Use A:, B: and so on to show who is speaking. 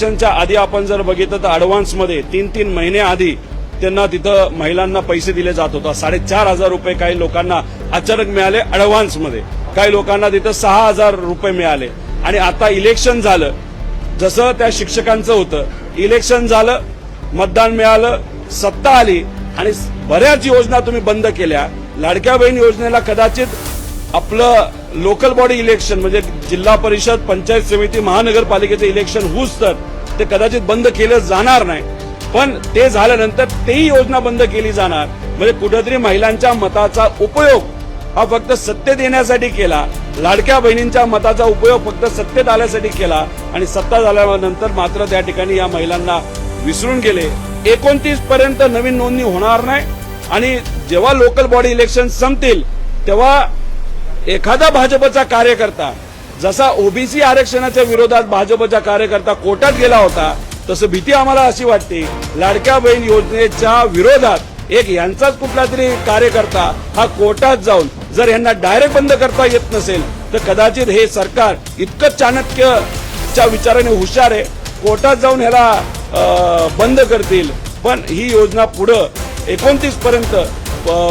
A: इलेक्शनच्या आधी आपण जर बघितलं तर अॅडव्हान्समध्ये 3-3 महिने आधी त्यांना तिथं महिलांना पैसे दिले जात होता। 4,500 रुपये काही लोकांना अचानक मिळाले अॅडव्हान्समध्ये, काही लोकांना तिथं 6,000 रुपये मिळाले। आणि आता इलेक्शन झालं, जसं त्या शिक्षकांचं होतं, इलेक्शन झालं, मतदान मिळालं, सत्ता आली आणि बऱ्याच योजना तुम्ही बंद केल्या। लाडक्या बहीण योजनेला कदाचित आपलं लोकल बॉडी इलेक्शन म्हणजे जिल्हा परिषद, पंचायत समिती, महानगरपालिकेचे इलेक्शन होऊस तर ते कदाचित बंद केलं जाणार नाही, पण ते झाल्यानंतर तेही योजना बंद केली जाणार। म्हणजे कुठेतरी महिलांच्या मताचा उपयोग हा फक्त सत्तेत येण्यासाठी केला, लाडक्या बहिणींच्या मताचा उपयोग फक्त सत्तेत आल्यासाठी केला आणि सत्ता झाल्यानंतर मात्र त्या ठिकाणी या महिलांना विसरून गेले। 29 पर्यंत नवीन नोंदणी होणार नाही आणि जेव्हा लोकल बॉडी इलेक्शन संपतील तेव्हा एखादा भाजपचा कार्यकर्ता जसा ओबीसी आरक्षणाच्या विरोधात भाजपचा कार्यकर्ता कोर्टात गेला होता, तसं भीती आम्हाला अशी वाटते लाडक्या बहीण योजनेच्या विरोधात एक यांचाच कुठला तरी कार्यकर्ता हा कोर्टात जाऊन जर यांना डायरेक्ट बंद करता येत नसेल तर कदाचित हे सरकार इतकं चाणक्यच्या विचाराने हुशार आहे, कोर्टात जाऊन ह्याला बंद करतील। पण ही योजना पुढे 29 पर्यंत